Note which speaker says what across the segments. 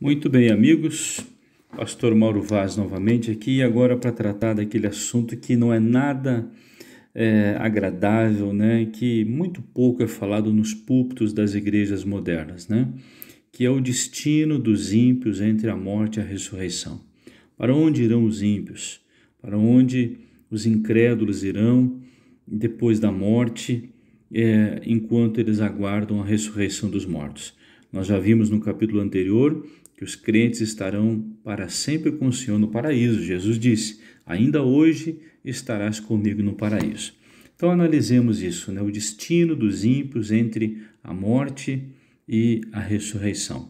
Speaker 1: Muito bem, amigos. Pastor Mauro Vaz novamente aqui, agora para tratar daquele assunto que não é nada agradável, né? Que muito pouco é falado nos púlpitos das igrejas modernas, né? Que é o destino dos ímpios entre a morte e a ressurreição. Para onde irão os ímpios? Para onde os incrédulos irão depois da morte, enquanto eles aguardam a ressurreição dos mortos? Nós já vimos no capítulo anterior que os crentes estarão para sempre com o Senhor no paraíso. Jesus disse: ainda hoje estarás comigo no paraíso. Então analisemos isso, né? O destino dos ímpios entre a morte e a ressurreição.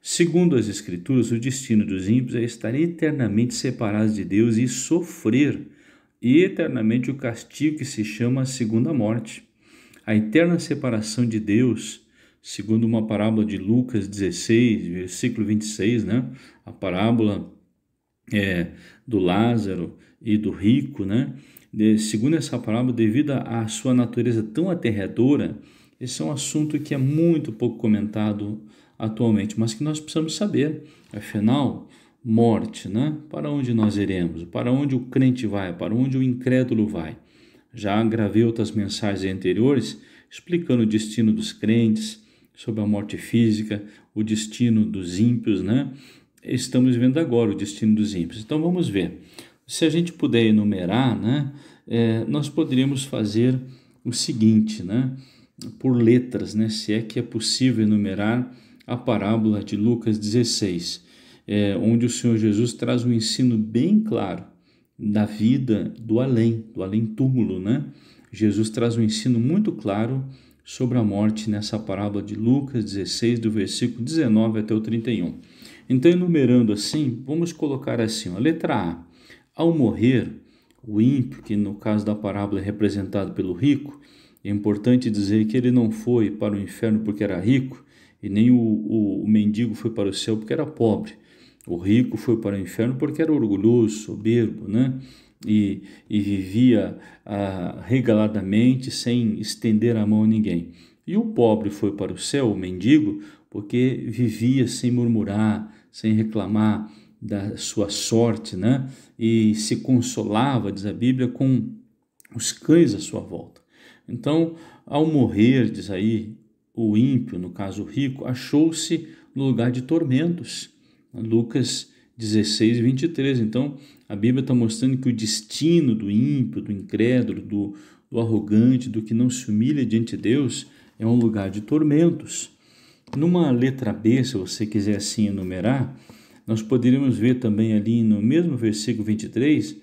Speaker 1: Segundo as Escrituras, o destino dos ímpios é estar eternamente separados de Deus e sofrer eternamente o castigo que se chama a segunda morte. A eterna separação de Deus, segundo uma parábola de Lucas 16, versículo 26, né? A parábola do Lázaro e do rico, né? Segundo essa parábola, devido à sua natureza tão aterradora, esse é um assunto que é muito pouco comentado atualmente, mas que nós precisamos saber. Afinal, morte, né? Para onde nós iremos? Para onde o crente vai? Para onde o incrédulo vai? Já gravei outras mensagens anteriores explicando o destino dos crentes, sobre a morte física, o destino dos ímpios, né? Estamos vendo agora o destino dos ímpios. Então vamos ver. Se a gente puder enumerar, né? Nós poderíamos fazer o seguinte, né? Por letras, né? Se é que é possível enumerar a parábola de Lucas 16, onde o Senhor Jesus traz um ensino bem claro da vida do além-túmulo, né? Jesus traz um ensino muito claro sobre a morte nessa parábola de Lucas 16, do versículo 19 até o 31. Então, enumerando assim, vamos colocar assim, a letra A. Ao morrer, o ímpio, que no caso da parábola é representado pelo rico, é importante dizer que ele não foi para o inferno porque era rico, e nem o mendigo foi para o céu porque era pobre. O rico foi para o inferno porque era orgulhoso, soberbo, né? E vivia regaladamente, sem estender a mão a ninguém. E o pobre foi para o céu, o mendigo, porque vivia sem murmurar, sem reclamar da sua sorte, né? E se consolava, diz a Bíblia, com os cães à sua volta. Então, ao morrer, diz aí, o ímpio, no caso o rico, achou-se no lugar de tormentos. Lucas 16, 23. Então, a Bíblia está mostrando que o destino do ímpio, do incrédulo, do arrogante, do que não se humilha diante de Deus, é um lugar de tormentos. Numa letra B, se você quiser assim enumerar, nós poderíamos ver também ali no mesmo versículo 23,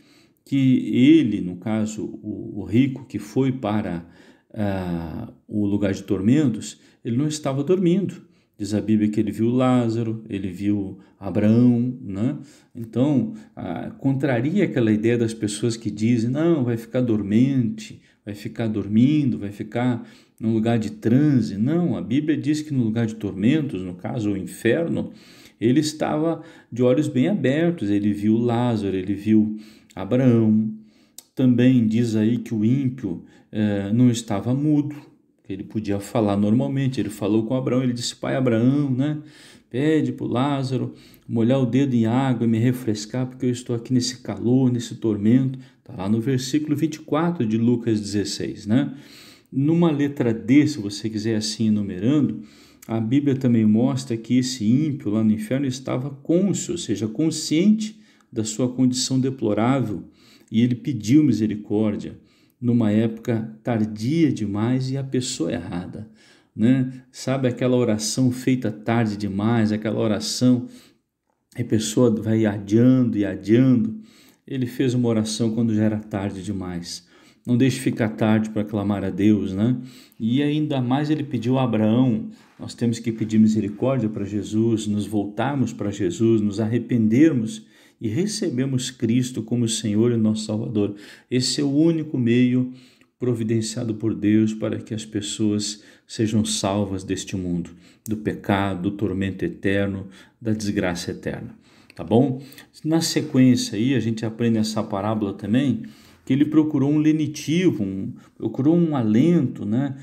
Speaker 1: que ele, no caso, o rico que foi para o lugar de tormentos, ele não estava dormindo. Diz a Bíblia que ele viu Lázaro, ele viu Abraão, né? Então, contraria aquela ideia das pessoas que dizem, não, vai ficar dormente, vai ficar dormindo, vai ficar num lugar de transe. Não, a Bíblia diz que no lugar de tormentos, no caso o inferno, ele estava de olhos bem abertos, ele viu Lázaro, ele viu Abraão. Também diz aí que o ímpio não estava mudo, ele podia falar normalmente. Ele falou com Abraão, ele disse, pai Abraão, né? Pede para o Lázaro molhar o dedo em água e me refrescar, porque eu estou aqui nesse calor, nesse tormento. Está lá no versículo 24 de Lucas 16, né? Numa letra D, se você quiser assim enumerando, a Bíblia também mostra que esse ímpio lá no inferno estava cônscio, ou seja, consciente da sua condição deplorável, e ele pediu misericórdia numa época tardia demais e a pessoa errada, né? Sabe aquela oração feita tarde demais, aquela oração, a pessoa vai adiando e adiando. Ele fez uma oração quando já era tarde demais. Não deixe ficar tarde para clamar a Deus, né? E ainda mais ele pediu a Abraão. Nós temos que pedir misericórdia para Jesus, nos voltarmos para Jesus, nos arrependermos e recebemos Cristo como Senhor e nosso Salvador. Esse é o único meio providenciado por Deus para que as pessoas sejam salvas deste mundo, do pecado, do tormento eterno, da desgraça eterna. Tá bom? Na sequência aí, a gente aprende essa parábola também, que ele procurou um lenitivo, procurou um alento, né,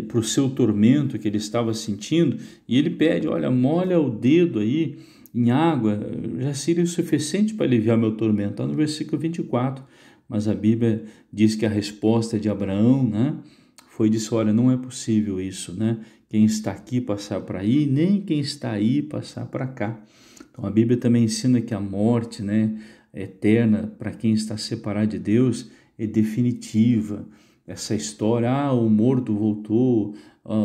Speaker 1: para o seu tormento que ele estava sentindo, e ele pede, olha, molha o dedo aí em água, já seria o suficiente para aliviar meu tormento. Está no versículo 24, mas a Bíblia diz que a resposta de Abraão, né, foi disso, olha, não é possível isso, né, quem está aqui passar para aí, nem quem está aí passar para cá. Então a Bíblia também ensina que a morte, né, eterna para quem está separado de Deus é definitiva. Essa história, o morto voltou,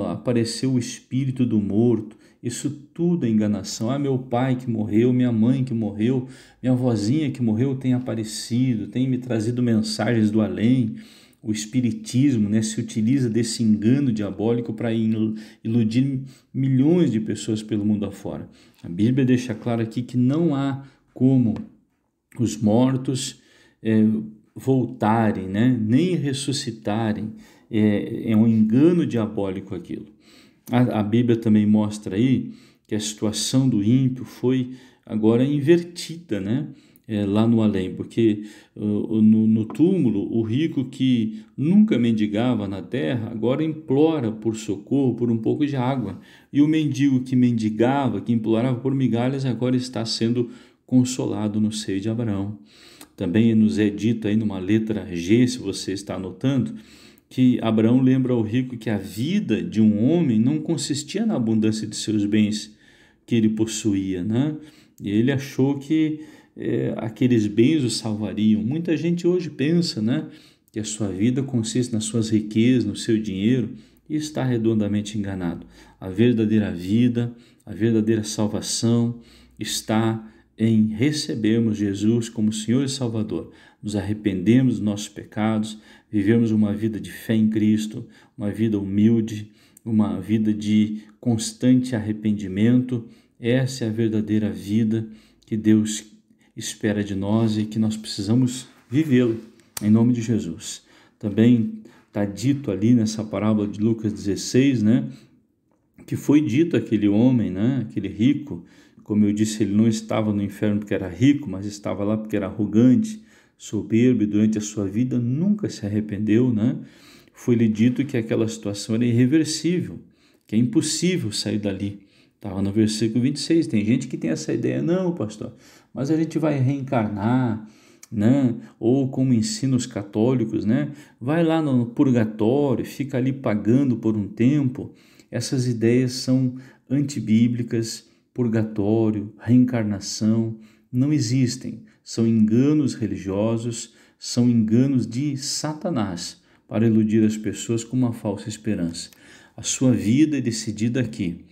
Speaker 1: apareceu o espírito do morto, isso tudo é enganação. Meu pai que morreu, minha mãe que morreu, minha vozinha que morreu tem aparecido, tem me trazido mensagens do além. O espiritismo, né, se utiliza desse engano diabólico para iludir milhões de pessoas pelo mundo afora. A Bíblia deixa claro aqui que não há como os mortos voltarem, né, nem ressuscitarem. É um engano diabólico aquilo. A Bíblia também mostra aí que a situação do ímpio foi agora invertida, né? Lá no além, porque no túmulo o rico que nunca mendigava na terra agora implora por socorro, por um pouco de água, e o mendigo que mendigava, que implorava por migalhas, agora está sendo consolado no seio de Abraão. Também nos é dito aí numa letra G, se você está anotando, que Abraão lembra ao rico que a vida de um homem não consistia na abundância de seus bens que ele possuía, né? E ele achou que aqueles bens o salvariam. Muita gente hoje pensa, né, que a sua vida consiste nas suas riquezas, no seu dinheiro, e está redondamente enganado. A verdadeira vida, a verdadeira salvação está em recebermos Jesus como Senhor e Salvador, nos arrependermos dos nossos pecados, vivemos uma vida de fé em Cristo, uma vida humilde, uma vida de constante arrependimento. Essa é a verdadeira vida que Deus espera de nós e que nós precisamos vivê-lo, em nome de Jesus. Também está dito ali nessa parábola de Lucas 16, né, que foi dito àquele homem, né, aquele rico, como eu disse, ele não estava no inferno porque era rico, mas estava lá porque era arrogante, soberbo, e durante a sua vida nunca se arrependeu, né? Foi-lhe dito que aquela situação era irreversível, que é impossível sair dali. Estava no versículo 26, tem gente que tem essa ideia, não, pastor, mas a gente vai reencarnar, né? Ou como ensinam os católicos, né? Vai lá no purgatório, fica ali pagando por um tempo. Essas ideias são antibíblicas. Purgatório, reencarnação, não existem. São enganos religiosos, são enganos de Satanás para iludir as pessoas com uma falsa esperança. A sua vida é decidida aqui.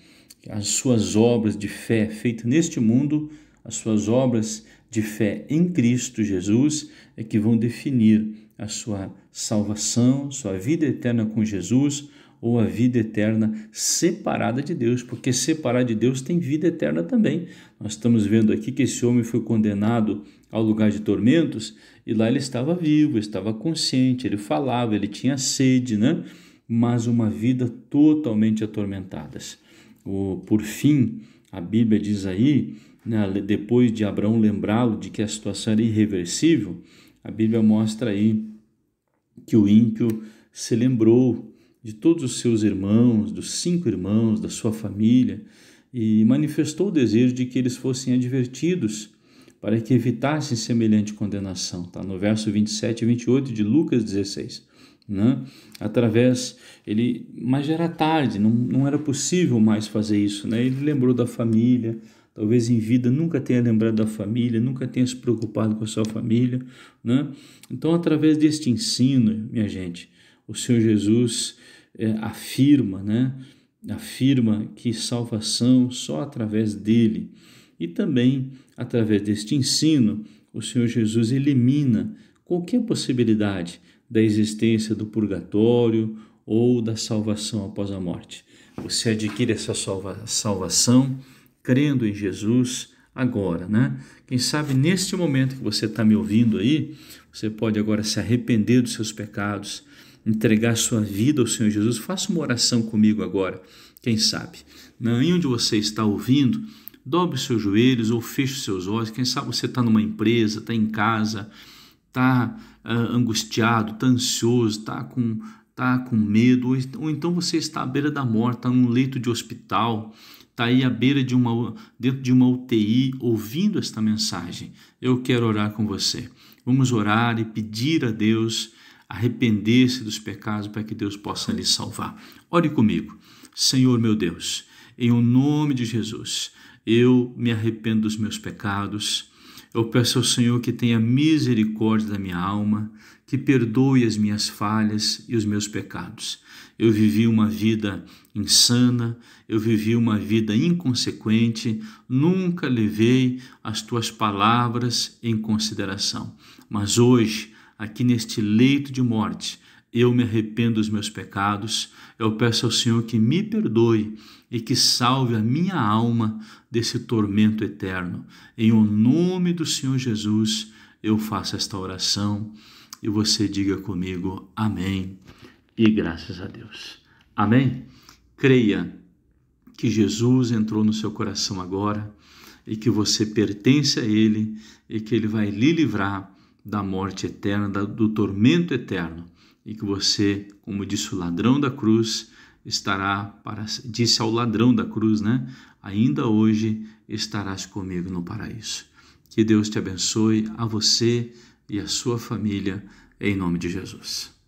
Speaker 1: As suas obras de fé feitas neste mundo, as suas obras de fé em Cristo Jesus é que vão definir a sua salvação, sua vida eterna com Jesus, ou a vida eterna separada de Deus, porque separado de Deus tem vida eterna também. Nós estamos vendo aqui que esse homem foi condenado ao lugar de tormentos, e lá ele estava vivo, estava consciente, ele falava, ele tinha sede, né? Mas uma vida totalmente atormentada. Por fim, a Bíblia diz aí, né, depois de Abraão lembrá-lo de que a situação era irreversível, a Bíblia mostra aí que o ímpio se lembrou de todos os seus irmãos, dos 5 irmãos, da sua família, e manifestou o desejo de que eles fossem advertidos para que evitassem semelhante condenação. Está no verso 27 e 28 de Lucas 16. Né? Mas já era tarde, não era possível mais fazer isso. Né? Ele lembrou da família, talvez em vida nunca tenha lembrado da família, nunca tenha se preocupado com a sua família. Né? Então, através deste ensino, minha gente, o Senhor Jesus afirma, né? Afirma que salvação só através dele. E também, através deste ensino, o Senhor Jesus elimina qualquer possibilidade da existência do purgatório ou da salvação após a morte. Você adquire essa salvação crendo em Jesus agora, né? Quem sabe neste momento que você está me ouvindo aí, você pode agora se arrepender dos seus pecados, entregar sua vida ao Senhor Jesus. Faça uma oração comigo agora, quem sabe. Em onde você está ouvindo, dobre os seus joelhos ou feche os seus olhos. Quem sabe você está numa empresa, está em casa, está angustiado, está ansioso, está com medo, ou então você está à beira da morte, está num leito de hospital, está aí à beira dentro de uma UTI, ouvindo esta mensagem. Eu quero orar com você. Vamos orar e pedir a Deus arrepender-se dos pecados para que Deus possa lhe salvar. Ore comigo. Senhor meu Deus, em o nome de Jesus, eu me arrependo dos meus pecados. Eu peço ao Senhor que tenha misericórdia da minha alma, que perdoe as minhas falhas e os meus pecados. Eu vivi uma vida insana, eu vivi uma vida inconsequente, nunca levei as tuas palavras em consideração. Mas hoje, aqui neste leito de morte, eu me arrependo dos meus pecados, eu peço ao Senhor que me perdoe e que salve a minha alma desse tormento eterno. Em o nome do Senhor Jesus, eu faço esta oração e você diga comigo amém e graças a Deus. Amém? Creia que Jesus entrou no seu coração agora e que você pertence a Ele e que Ele vai lhe livrar da morte eterna, do tormento eterno, e que você, como disse o ladrão da cruz, disse ao ladrão da cruz, né? Ainda hoje estarás comigo no paraíso. Que Deus te abençoe, a você e a sua família, em nome de Jesus.